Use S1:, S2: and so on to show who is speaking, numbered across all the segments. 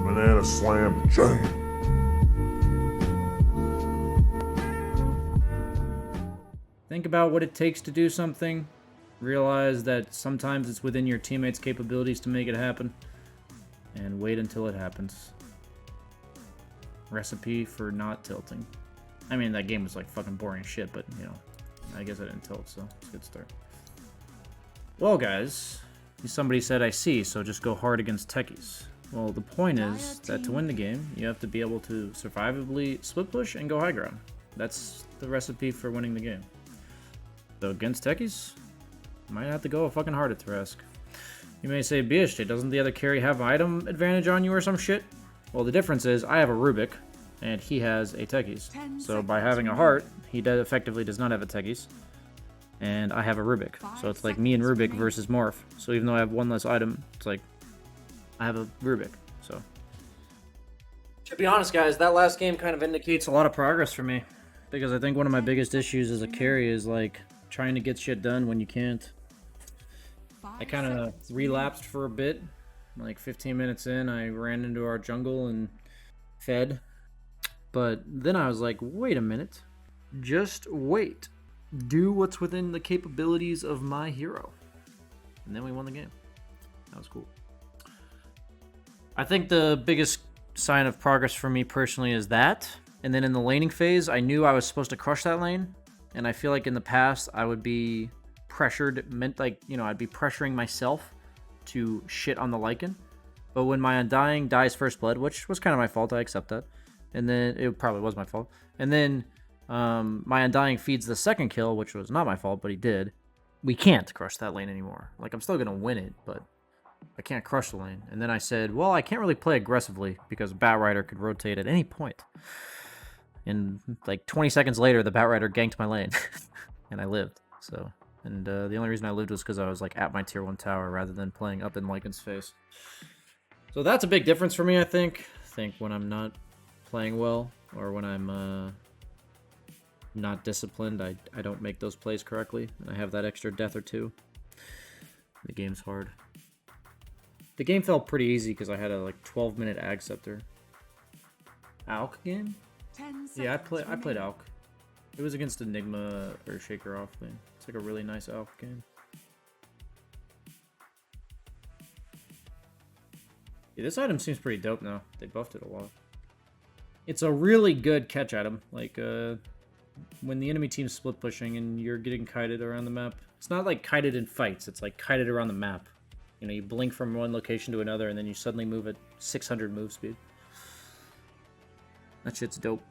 S1: banana slam jam.
S2: Think about what it takes to do something. Realize that sometimes it's within your teammates' capabilities to make it happen. And wait until it happens. Recipe for not tilting. I mean, that game was like fucking boring as shit, but, you know, I guess I didn't tilt, so it's a good start. Well, guys, somebody said I see, so just go hard against techies. Well, the point is that to win the game, you have to be able to survivably split push and go high ground. That's the recipe for winning the game. So against techies, might have to go a fucking hard at Thresk. You may say, BSJ, doesn't the other carry have item advantage on you or some shit? Well, the difference is I have a Rubik, and he has a techies. So by having a heart, he effectively does not have a techies. And I have a Rubik. So it's like me and Rubik versus Morph. So even though I have one less item, it's like I have a Rubik. So to be honest, guys, that last game kind of indicates a lot of progress for me. Because I think one of my biggest issues as a carry is like trying to get shit done when you can't. I kind of relapsed for a bit. Like 15 minutes in, I ran into our jungle and fed. But then I was like, wait a minute. Just wait. Do what's within the capabilities of my hero. And then we won the game. That was cool. I think the biggest sign of progress for me personally is that. And then in the laning phase, I knew I was supposed to crush that lane. And I feel like in the past, I would be pressured, I'd be pressuring myself to shit on the Lycan. But when my Undying dies first blood, which was kind of my fault, I accept that. And then, it probably was my fault. And then my Undying feeds the second kill, which was not my fault, but he did. We can't crush that lane anymore. Like, I'm still going to win it, but I can't crush the lane. And then I said, well, I can't really play aggressively because Batrider could rotate at any point. And like 20 seconds later, the Batrider ganked my lane. And I lived, so... And the only reason I lived was because I was like at my tier 1 tower rather than playing up in Lycan's face. So that's a big difference for me, I think. When I'm not playing well or when I'm not disciplined, I don't make those plays correctly. And I have that extra death or two. The game's hard. The game felt pretty easy because I had a like 12-minute Ag Scepter. Alk game? Yeah, I played Alk. It was against Enigma or Shaker off lane. It's like a really nice Alk game. Yeah, this item seems pretty dope now. They buffed it a lot. It's a really good catch item. Like, when the enemy team's split pushing and you're getting kited around the map. It's not like kited in fights. It's like kited around the map. You know, you blink from one location to another and then you suddenly move at 600 move speed. That shit's dope.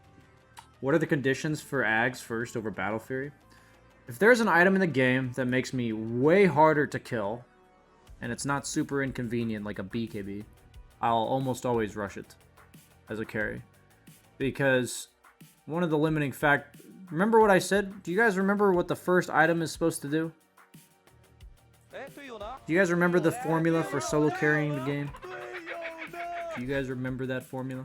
S2: What are the conditions for Ags first over Battle Fury? If there's an item in the game that makes me way harder to kill, and it's not super inconvenient like a BKB, I'll almost always rush it as a carry. Because one of the limiting remember what I said? Do you guys remember what the first item is supposed to do? Do you guys remember the formula for solo carrying the game? Do you guys remember that formula?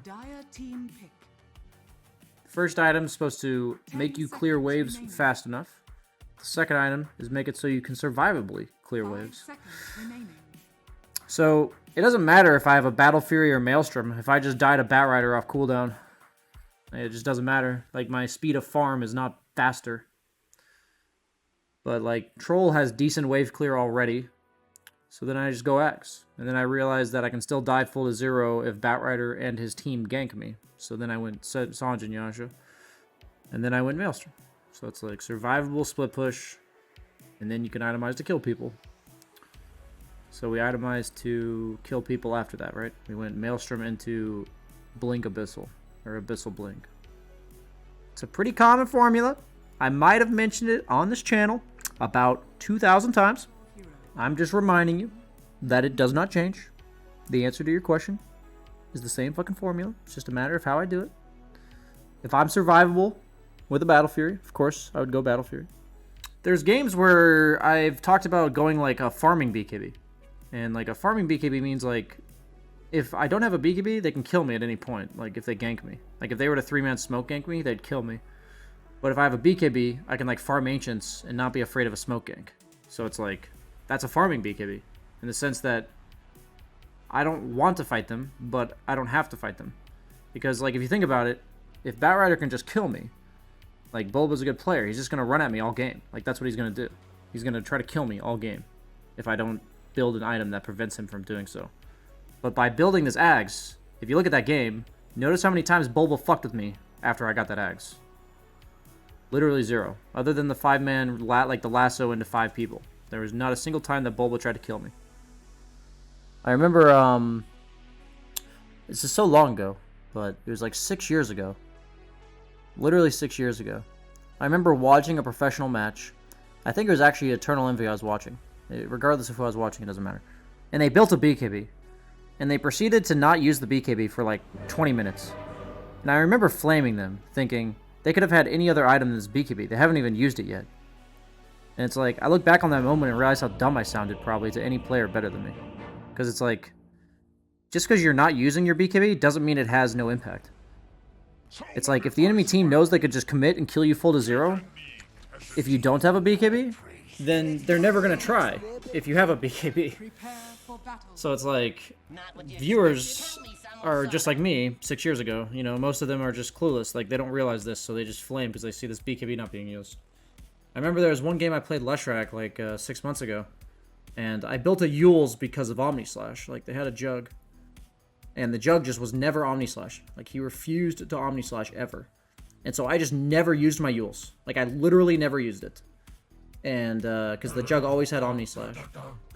S2: First item is supposed to make you clear waves fast enough. The second item is make it so you can survivably clear waves. So it doesn't matter if I have a Battle Fury or Maelstrom. If I just die to Batrider off cooldown, it just doesn't matter. Like, my speed of farm is not faster. But like, Troll has decent wave clear already. So then I just go X. And then I realize that I can still die full to 0 if Batrider and his team gank me. So then I went Sanj and Yasha. And then I went Maelstrom. So it's like survivable split push. And then you can itemize to kill people. So we itemized to kill people after that, right? We went Maelstrom into Blink Abyssal. Or Abyssal Blink. It's a pretty common formula. I might have mentioned it on this channel about 2,000 times. I'm just reminding you that it does not change. The answer to your question is the same fucking formula. It's just a matter of how I do it. If I'm survivable with a Battle Fury, of course, I would go Battle Fury. There's games where I've talked about going like a farming BKB. And like a farming BKB means like, if I don't have a BKB, they can kill me at any point. Like if they gank me. Like if they were to 3-man smoke gank me, they'd kill me. But if I have a BKB, I can like farm Ancients and not be afraid of a smoke gank. So it's like, that's a farming BKB. In the sense that I don't want to fight them, but I don't have to fight them. Because, like, if you think about it, if Batrider can just kill me, like, Bulba's a good player. He's just going to run at me all game. Like, that's what he's going to do. He's going to try to kill me all game if I don't build an item that prevents him from doing so. But by building this Ags, if you look at that game, notice how many times Bulba fucked with me after I got that Ags. Literally 0. Other than the 5-man, like the lasso into 5 people. There was not a single time that Bulba tried to kill me. I remember, this is so long ago, but it was like 6 years ago. Literally 6 years ago. I remember watching a professional match. I think it was actually Eternal Envy I was watching. Regardless of who I was watching, it doesn't matter. And they built a BKB. And they proceeded to not use the BKB for like 20 minutes. And I remember flaming them, thinking they could have had any other item than this BKB. They haven't even used it yet. And it's like, I look back on that moment and realize how dumb I sounded probably to any player better than me. Because it's like, just because you're not using your BKB doesn't mean it has no impact. It's like, if the enemy team knows they could just commit and kill you full to 0, if you don't have a BKB, then they're never going to try if you have a BKB. So it's like, viewers are just like me 6 years ago. You know, most of them are just clueless. Like, they don't realize this, so they just flame because they see this BKB not being used. I remember there was one game I played Leshrac like 6 months ago, and I built a Yules because of Omni Slash. Like, they had a Jug, and the Jug just was never Omni Slash. Like, he refused to Omni Slash ever. And so I just never used my Yules. Like, I literally never used it. And, because the Jug always had Omni Slash.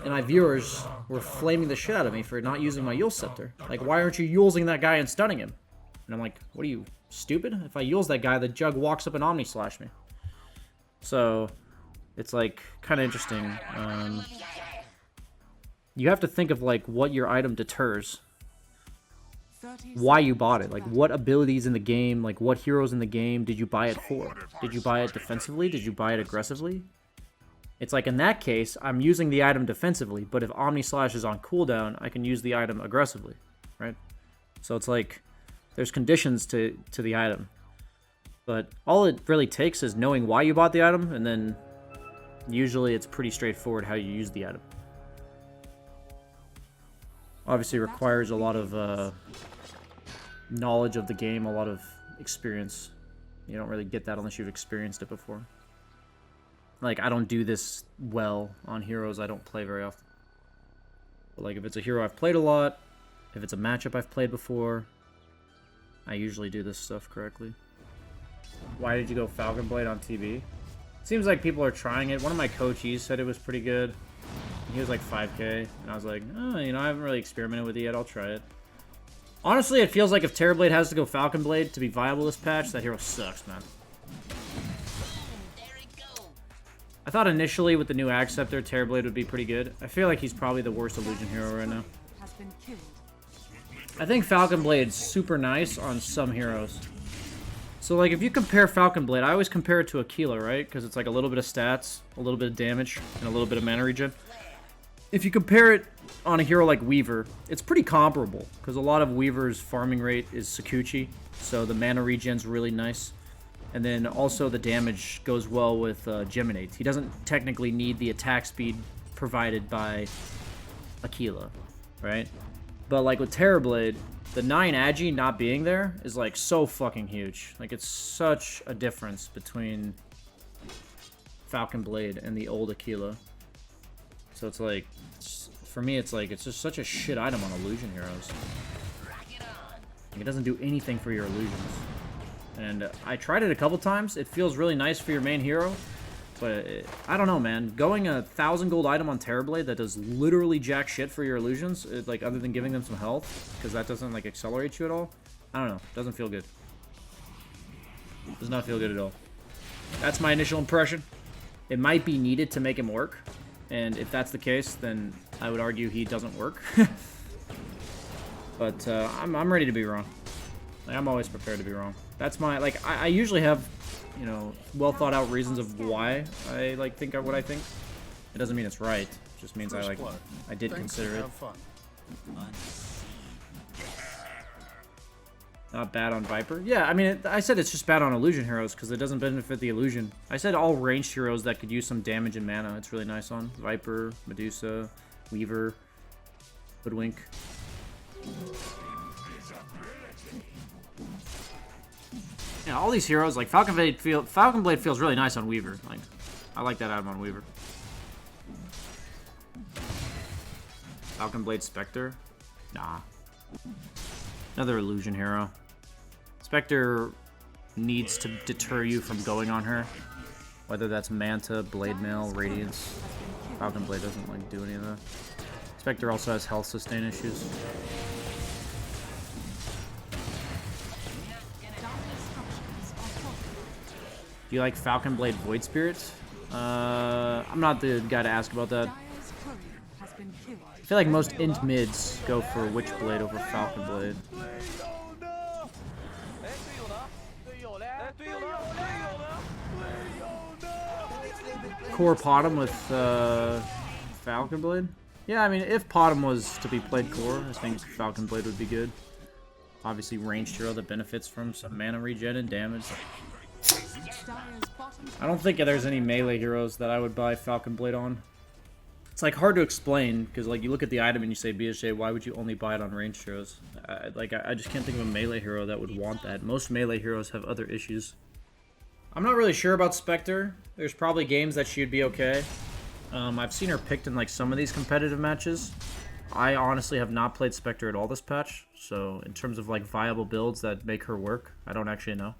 S2: And my viewers were flaming the shit out of me for not using my Yule Scepter. Like, why aren't you Yulesing that guy and stunning him? And I'm like, what are you, stupid? If I Yules that guy, the Jug walks up and Omni Slash me. So, it's, like, kind of interesting. You have to think of, like, what your item deters. Why you bought it. Like, what abilities in the game, like, what heroes in the game did you buy it for? Did you buy it defensively? Did you buy it aggressively? It's like, in that case, I'm using the item defensively, but if Omni Slash is on cooldown, I can use the item aggressively, right? So it's like, there's conditions to the item. But all it really takes is knowing why you bought the item, and then usually it's pretty straightforward how you use the item. Obviously requires a lot of knowledge of the game, a lot of experience. You don't really get that unless you've experienced it before. Like, I don't do this well on heroes I don't play very often. But, like, if it's a hero I've played a lot, if it's a matchup I've played before, I usually do this stuff correctly. Why did you go Falcon Blade on TV? Seems like people are trying it. One of my coaches said it was pretty good. He was like 5k, and I was like, oh, you know, I haven't really experimented with it yet. I'll try it. Honestly, it feels like if Terrorblade has to go Falcon Blade to be viable this patch, that hero sucks, man. I thought initially with the new Acceptor, Terrorblade would be pretty good. I feel like he's probably the worst Illusion hero right now. I think Falcon Blade's super nice on some heroes. So, like, if you compare Falcon Blade, I always compare it to Aquila, right? Because it's like a little bit of stats, a little bit of damage, and a little bit of mana regen. If you compare it on a hero like Weaver, it's pretty comparable. Because a lot of Weaver's farming rate is Sakuchi, so the mana regen's really nice. And then also the damage goes well with Geminate. He doesn't technically need the attack speed provided by Aquila, right? But like with Terrorblade, the 9 Agi not being there is like so fucking huge. Like, it's such a difference between Falcon Blade and the old Aquila. So it's like, for me, it's like, it's just such a shit item on illusion heroes. Like, it doesn't do anything for your illusions. And I tried it a couple times. It feels really nice for your main hero. But I don't know, man. Going 1,000 gold item on Terrorblade that does literally jack shit for your illusions, like, other than giving them some health, because that doesn't, like, accelerate you at all. I don't know. Doesn't feel good. Does not feel good at all. That's my initial impression. It might be needed to make him work. And if that's the case, then I would argue he doesn't work. But I'm ready to be wrong. Like, I'm always prepared to be wrong. That's my, like, I usually have, you know, well thought out reasons of why I, like, think what I think. It doesn't mean it's right. It just means I did consider it. Not bad on Viper. Yeah, I mean, I said it's just bad on illusion heroes because it doesn't benefit the illusion. I said all ranged heroes that could use some damage and mana. It's really nice on Viper, Medusa, Weaver, Hoodwink. Yeah, all these heroes, like Falcon Blade feels really nice on Weaver. Like, I like that item on Weaver. Falcon Blade Spectre? Nah. Another illusion hero. Spectre needs to deter you from going on her. Whether that's Manta, Blade Mail, Radiance. Falcon Blade doesn't like do any of that. Spectre also has health sustain issues. Do you like Falcon Blade Void Spirit? I'm not the guy to ask about that. I feel like most int mids go for Witchblade over Falcon Blade. Core Potom with Falcon Blade? Yeah, I mean, if Potom was to be played core, I think Falcon Blade would be good. Obviously, ranged hero that benefits from some mana regen and damage. I don't think there's any melee heroes that I would buy Falcon Blade on. It's like hard to explain because like you look at the item and you say BSJ, why would you only buy it on ranged heroes? I just can't think of a melee hero that would want that. Most melee heroes have other issues. I'm not really sure about Spectre. There's probably games that she'd be okay. I've seen her picked in like some of these competitive matches. I honestly have not played Spectre at all this patch, so in terms of like viable builds that make her work, I don't actually know.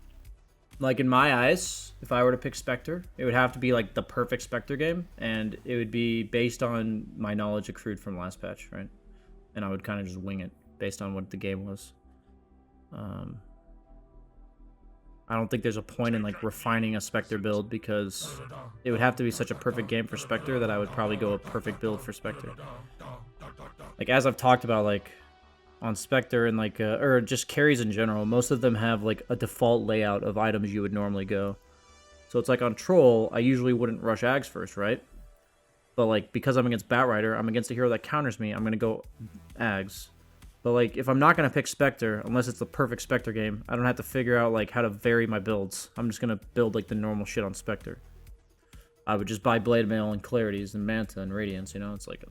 S2: Like, in my eyes, if I were to pick Spectre, it would have to be, like, the perfect Spectre game, and it would be based on my knowledge accrued from last patch, right? And I would kind of just wing it based on what the game was. I don't think there's a point in, like, refining a Spectre build, because it would have to be such a perfect game for Spectre that I would probably go a perfect build for Spectre. Like, as I've talked about, like, on Spectre and like or just carries in general, most of them have like a default layout of items you would normally go. So it's like on Troll, I usually wouldn't rush Ags first, right? But like because I'm against Batrider, I'm against a hero that counters me, I'm gonna go Ags. But like if I'm not gonna pick Spectre, unless it's the perfect Spectre game, I don't have to figure out like how to vary my builds. I'm just gonna build like the normal shit on Spectre. I would just buy Blade Mail and Clarities and Manta and Radiance, you know? It's like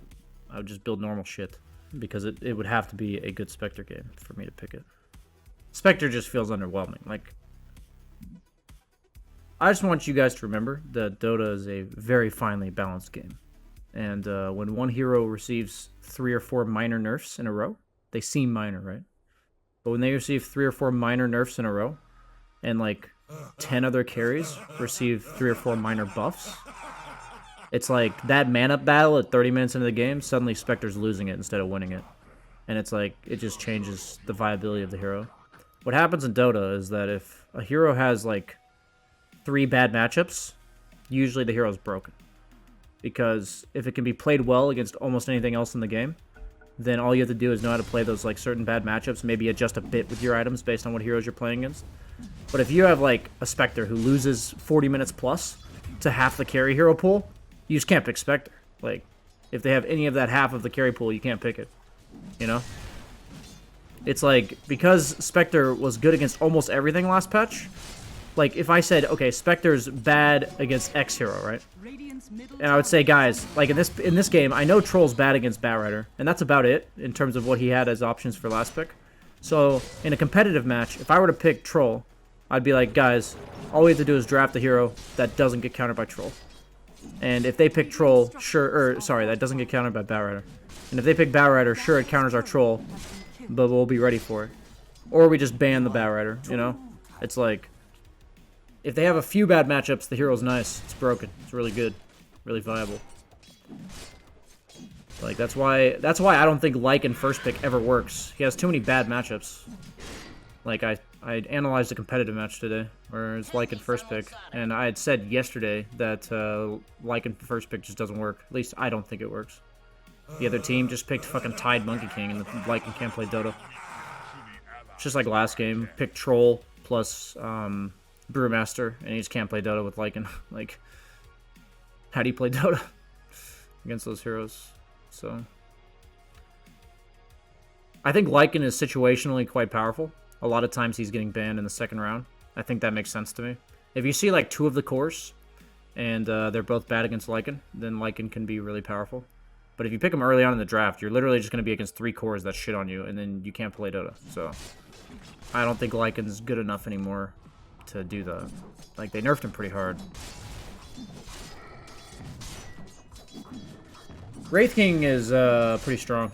S2: I would just build normal shit. Because it would have to be a good Spectre game for me to pick it. Spectre just feels underwhelming. Like, I just want you guys to remember that Dota is a very finely balanced game. And when one hero receives 3 or 4 minor nerfs in a row, they seem minor, right? But when they receive 3 or 4 minor nerfs in a row, and like 10 other carries receive 3 or 4 minor buffs, it's like that man-up battle at 30 minutes into the game, suddenly Spectre's losing it instead of winning it. And it's like, it just changes the viability of the hero. What happens in Dota is that if a hero has like 3 bad matchups, usually the hero's broken. Because if it can be played well against almost anything else in the game, then all you have to do is know how to play those like certain bad matchups, maybe adjust a bit with your items based on what heroes you're playing against. But if you have like a Spectre who loses 40 minutes plus to half the carry hero pool, you just can't pick Spectre. Like, if they have any of that half of the carry pool, you can't pick it. You know? It's like, because Spectre was good against almost everything last patch, like, if I said, okay, Spectre's bad against X hero, right? And I would say, guys, like, in this game, I know Troll's bad against Batrider, and that's about it, in terms of what he had as options for last pick. So, in a competitive match, if I were to pick Troll, I'd be like, guys, all we have to do is draft the hero that doesn't get countered by Troll. And if they pick Troll, that doesn't get countered by Batrider. And if they pick Batrider, sure, it counters our Troll, but we'll be ready for it. Or we just ban the Batrider, you know? It's like, if they have a few bad matchups, the hero's nice. It's broken. It's really good. Really viable. Like, that's why I don't think Lycan first pick ever works. He has too many bad matchups. Like, I analyzed a competitive match today, where it's Lycan first pick, and I had said yesterday that Lycan first pick just doesn't work. At least I don't think it works. The other team just picked fucking Tide Monkey King, and the Lycan can't play Dota. It's just like last game. Pick Troll plus Brewmaster, and he just can't play Dota with Lycan. Like, how do you play Dota against those heroes? So, I think Lycan is situationally quite powerful. A lot of times he's getting banned in the second round. I think that makes sense to me. If you see like 2 of the cores, and they're both bad against Lycan, then Lycan can be really powerful. But if you pick him early on in the draft, you're literally just going to be against 3 cores that shit on you, and then you can't play Dota. So I don't think Lycan's good enough anymore to do that. Like, they nerfed him pretty hard. Wraith King is pretty strong.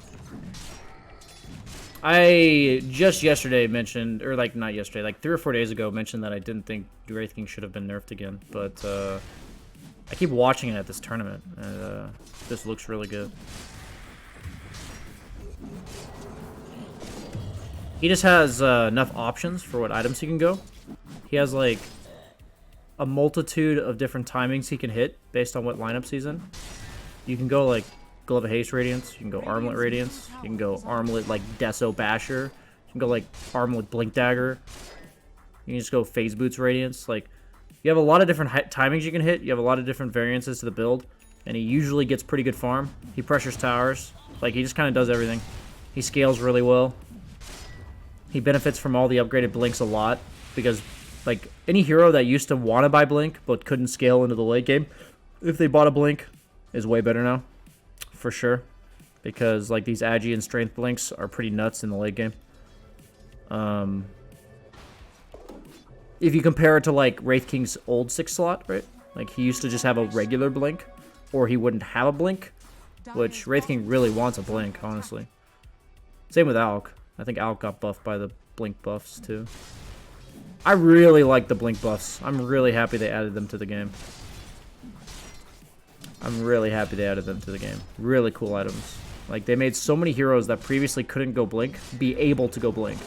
S2: I just yesterday mentioned, or like not yesterday, like 3 or 4 days ago mentioned that I didn't think Wraith King should have been nerfed again, but I keep watching it at this tournament, and this looks really good. He just has enough options for what items he can go. He has like a multitude of different timings he can hit based on what lineups he's in. You can go like Glove of Haste Radiance, you can go Armlet Radiance, you can go Armlet like Deso Basher, you can go like Armlet Blink Dagger, you can just go Phase Boots Radiance. Like, you have a lot of different timings you can hit, you have a lot of different variances to the build, and he usually gets pretty good farm. He pressures towers, like he just kind of does everything. He scales really well. He benefits from all the upgraded blinks a lot, because like any hero that used to want to buy blink but couldn't scale into the late game, if they bought a blink, is way better now. For sure, because like these agi and strength blinks are pretty nuts in the late game. If you compare it to like Wraith King's old 6 slot, right? Like he used to just have a regular blink, or he wouldn't have a blink, which Wraith King really wants a blink, honestly. Same with Alk. I think Alk got buffed by the blink buffs too. I really like the blink buffs. I'm really happy they added them to the game. I'm really happy they added them to the game. Really cool items. Like, they made so many heroes that previously couldn't go blink be able to go blink.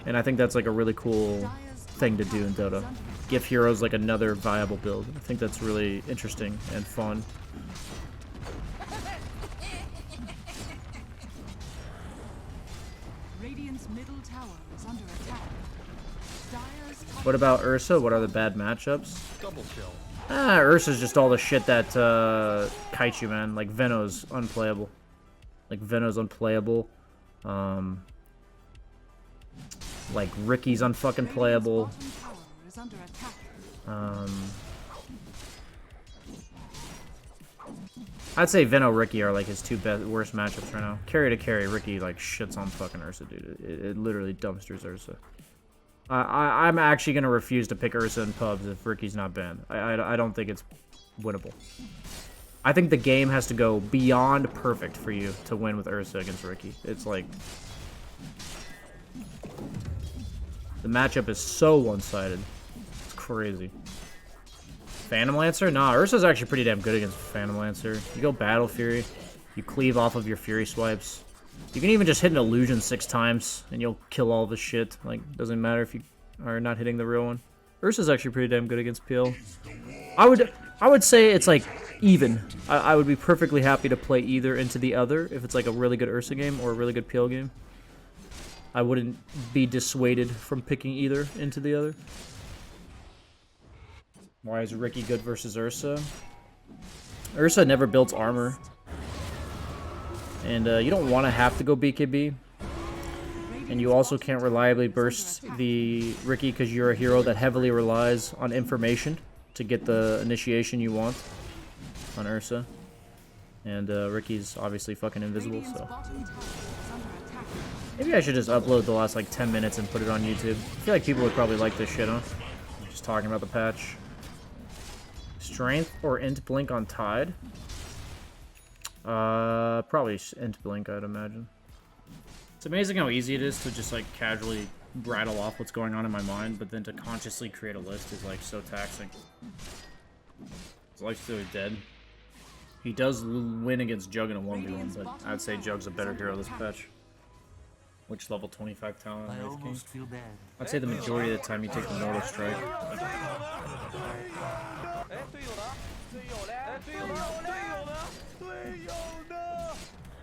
S2: And I think that's like a really cool thing to do in Dota. Give heroes like another viable build. I think that's really interesting and fun.
S3: Radiant's middle tower is under attack.
S2: What about Ursa? What are the bad matchups? Ursa's just all the shit that kites you, man. Like, Veno's unplayable. Like, Ricky's unfucking playable. I'd say Veno, Ricky are like his 2 worst matchups right now. Carry to carry, Ricky like shits on fucking Ursa, dude. It literally dumpsters Ursa. I'm actually gonna refuse to pick Ursa in pubs if Ricky's not banned. I don't think it's winnable. I think the game has to go beyond perfect for you to win with Ursa against Ricky. It's like the matchup is so one-sided. It's crazy. Phantom Lancer? Nah, Ursa's actually pretty damn good against Phantom Lancer. You go Battle Fury, you cleave off of your Fury swipes. You can even just hit an illusion 6 times, and you'll kill all the shit. Like, doesn't matter if you are not hitting the real one. Ursa's actually pretty damn good against PL. I would say it's like even. I would be perfectly happy to play either into the other if it's like a really good Ursa game or a really good PL game. I wouldn't be dissuaded from picking either into the other. Why is Ricky good versus Ursa? Ursa never builds armor. And you don't want to have to go BKB. And you also can't reliably burst the Ricky because you're a hero that heavily relies on information to get the initiation you want on Ursa. And Ricky's obviously fucking invisible, so... Maybe I should just upload the last like 10 minutes and put it on YouTube. I feel like people would probably like this shit, huh? Just talking about the patch. Strength or Int Blink on Tide? Probably Int Blink, I'd imagine. It's amazing how easy it is to just like casually rattle off what's going on in my mind, but then to consciously create a list is like so taxing. His life's really dead. He does win against Jug in a 1v1, but I'd say Jug's a better hero this patch. Which level 25 talent on Wraith King? I'd say the majority of the time you take the Northern Strike.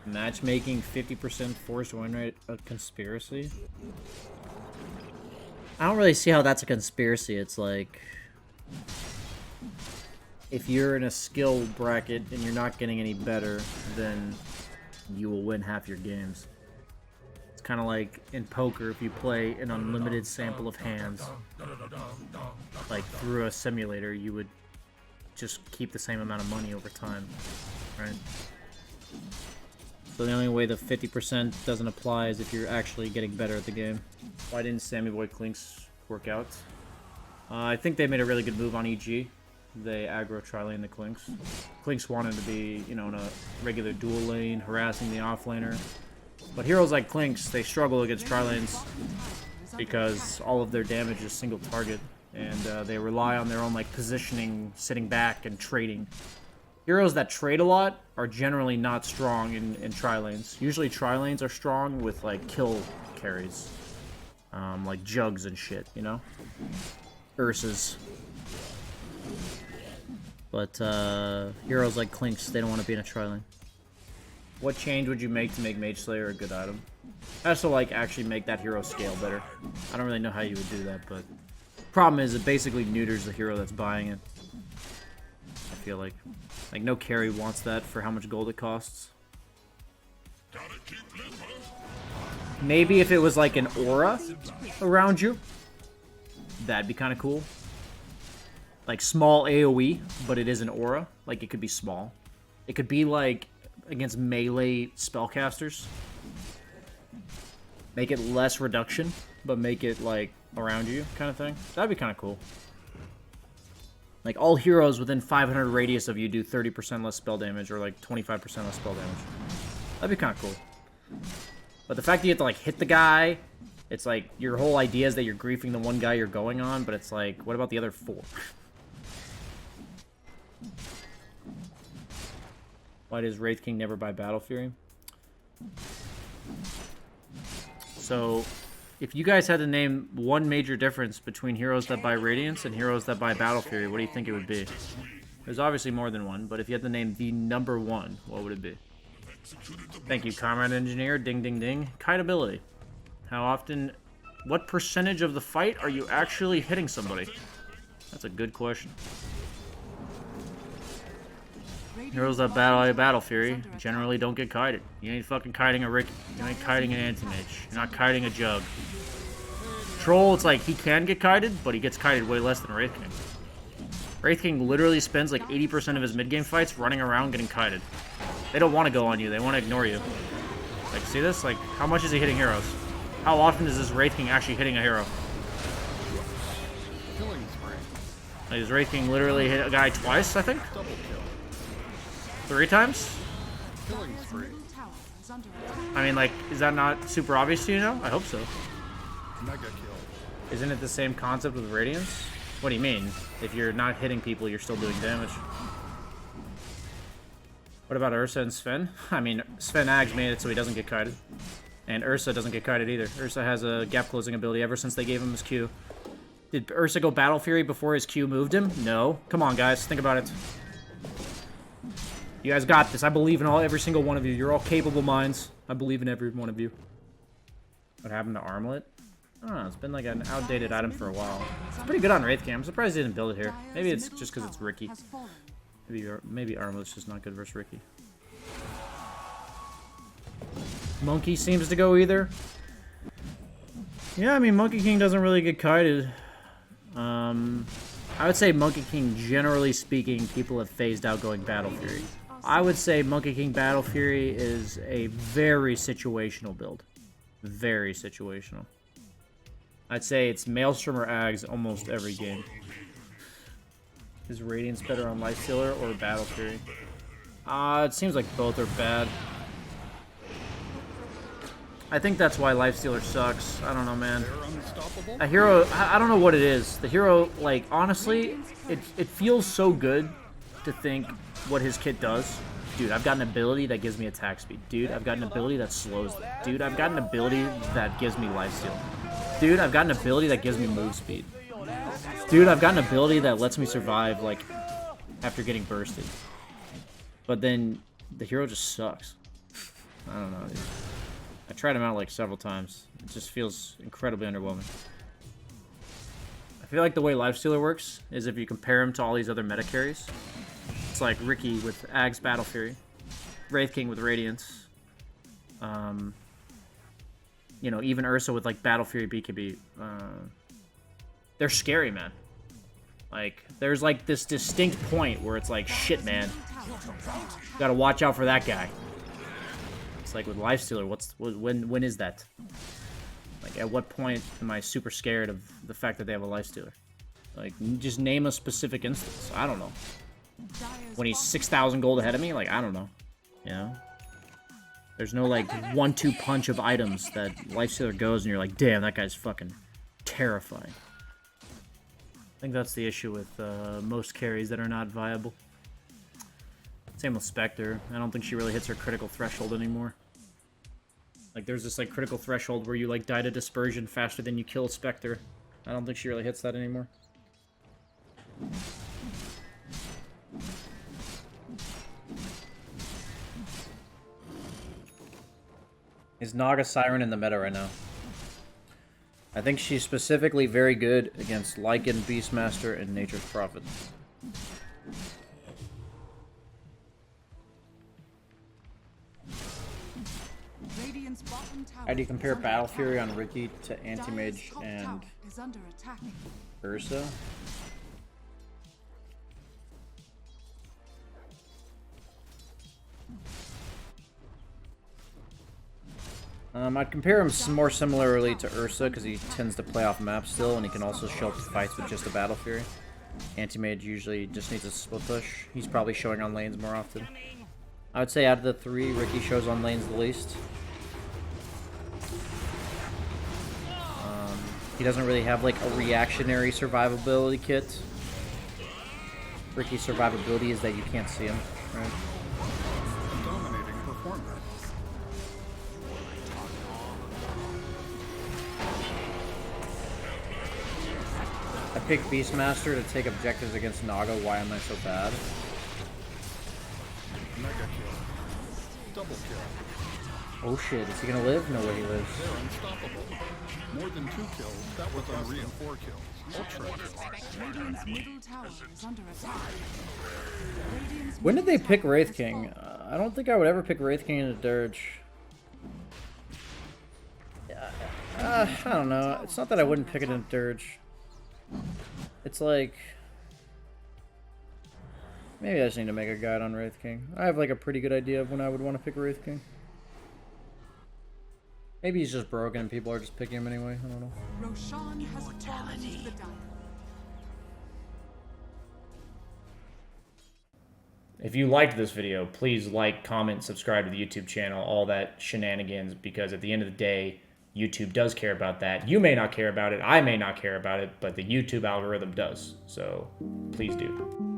S2: Matchmaking 50% forced win rate, a conspiracy? I don't really see how that's a conspiracy. It's like, if you're in a skill bracket and you're not getting any better, then you will win half your games. It's kind of like in poker, if you play an unlimited sample of hands, like through a simulator, you would just keep the same amount of money over time, right? So the only way the 50% doesn't apply is if you're actually getting better at the game. Why didn't Sammy Boy Clinks work out? I think they made a really good move on EG. They aggro tri-lane the Clinks. Clinks wanted to be, you know, in a regular dual lane, harassing the offlaner. But heroes like Clinks, they struggle against tri-lanes because all of their damage is single target. And they rely on their own like positioning, sitting back, and trading. Heroes that trade a lot are generally not strong in tri-lanes. Usually tri-lanes are strong with like kill carries. Like Jugs and shit, you know? Ursas. But heroes like Clinks, they don't want to be in a tri-lane. What change would you make to make Mage Slayer a good item? I also like actually make that hero scale better. I don't really know how you would do that, but problem is it basically neuters the hero that's buying it. I feel like no carry wants that for how much gold it costs. Maybe if it was like an aura around you, that'd be kind of cool. Like small AoE, but it is an aura. Like it could be small. It could be like against melee spellcasters. Make it less reduction, but make it like around you kind of thing. That'd be kind of cool. Like all heroes within 500 radius of you do 30% less spell damage or like 25% less spell damage. That'd be kind of cool. But the fact that you have to like hit the guy, it's like your whole idea is that you're griefing the one guy you're going on, but it's like, what about the other 4? Why does Wraith King never buy Battle Fury? So, if you guys had to name one major difference between heroes that buy Radiance and heroes that buy Battle Fury, what do you think it would be? There's obviously more than one, but if you had to name the number one, what would it be? Thank you, Comrade Engineer. Ding, ding, ding. Kite ability. How often... What percentage of the fight are you actually hitting somebody? That's a good question. Heroes that battle Battle Fury generally don't get kited. You ain't fucking kiting a Rick. You ain't kiting an anti-mage. You're not kiting a Jug. Troll, it's like he can get kited, but he gets kited way less than Wraith King. Wraith King literally spends like 80% of his mid-game fights running around getting kited. They don't want to go on you. They want to ignore you. Like, see this? Like, how much is he hitting heroes? How often is this Wraith King actually hitting a hero? Like, does Wraith King literally hit a guy twice, I think? 3 times? I mean, like, is that not super obvious to you now? I hope so. Isn't it the same concept with Radiance? What do you mean? If you're not hitting people, you're still doing damage. What about Ursa and Sven? I mean, Sven Ags made it so he doesn't get kited. And Ursa doesn't get kited either. Ursa has a gap closing ability ever since they gave him his Q. Did Ursa go Battle Fury before his Q moved him? No. Come on, guys. Think about it. You guys got this. I believe in every single one of you. You're all capable minds. I believe in every one of you. What happened to Armlet? I don't know. It's been like an outdated item for a while. It's pretty good on Wraith King. I'm surprised they didn't build it here. Maybe it's just because it's Ricky. Maybe Armlet's just not good versus Ricky. Monkey seems to go either. Yeah, I mean, Monkey King doesn't really get kited. I would say Monkey King, generally speaking, people have phased out going Battle Fury. I would say Monkey King Battle Fury is a very situational build. Very situational. I'd say it's Maelstrom or Ags almost every game. Is Radiance better on Lifestealer or Battle Fury? It seems like both are bad. I think that's why Lifestealer sucks. I don't know, man. A hero, I don't know what it is. The hero, like, honestly, it feels so good to think what his kit does. Dude, I've got an ability that gives me attack speed. Dude, I've got an ability that slows them. Dude, I've got an ability that gives me lifesteal. Dude, I've got an ability that gives me move speed. Dude, I've got an ability that lets me survive, like, after getting bursted. But then, the hero just sucks. I don't know, dude. I tried him out, like, several times. It just feels incredibly underwhelming. I feel like the way Lifestealer works is if you compare him to all these other meta carries. It's like Ricky with Ags Battle Fury. Wraith King with Radiance. You know, even Ursa with, like, Battle Fury BKB. They're scary, man. Like, there's, like, this distinct point where it's like, shit, man. Gotta watch out for that guy. it's like with Lifestealer, when is that? Like, at what point am I super scared of the fact that they have a Lifestealer? Like, just name a specific instance. I don't know. When he's 6,000 gold ahead of me? Like, I don't know. You know? There's no, like, 1-2 punch of items that Lifestealer goes and you're like, damn, that guy's fucking terrifying. I think that's the issue with most carries that are not viable. Same with Spectre. I don't think she really hits her critical threshold anymore. Like, there's this, like, critical threshold where you, like, die to Dispersion faster than you kill Spectre. I don't think she really hits that anymore. Is Naga Siren in the meta right now? I think she's specifically very good against Lycan, Beastmaster, and Nature's Prophet. How do you compare Battle Fury on Riki to Anti-Mage and Ursa? I'd compare him more similarly to Ursa because he tends to play off map still, and he can also show up to fights with just a Battle Fury. Anti-Mage usually just needs a split push. He's probably showing on lanes more often. I would say out of the three, Riki shows on lanes the least. He doesn't really have like a reactionary survivability kit. Riki's survivability is that you can't see him, right?
S4: Dominating performance.
S2: I picked Beastmaster to take objectives against Naga. Why am I so bad?
S4: Mega kill. Double kill.
S2: Oh shit, is he gonna live? No way he lives.
S4: They're unstoppable. More than 2 kills. That was on Rhea 4 kills. Ultra kill.
S3: Radiant's middle tower is under attack. Radiant's
S2: When did they
S3: middle
S2: pick
S3: tower
S2: Wraith
S3: has
S2: King?
S3: fallen.
S2: I don't think I would ever pick Wraith King in a dirge. I don't know. It's not that I wouldn't pick it in a dirge. It's like... maybe I just need to make a guide on Wraith King. I have like a pretty good idea of when I would want to pick Wraith King. Maybe he's just broken and people are just picking him anyway. I don't know.
S3: Roshan has fallen to the dire.
S2: If you liked this video, please like, comment, subscribe to the YouTube channel, all that shenanigans, because at the end of the day, YouTube does care about that. You may not care about it, I may not care about it, but the YouTube algorithm does. So please do.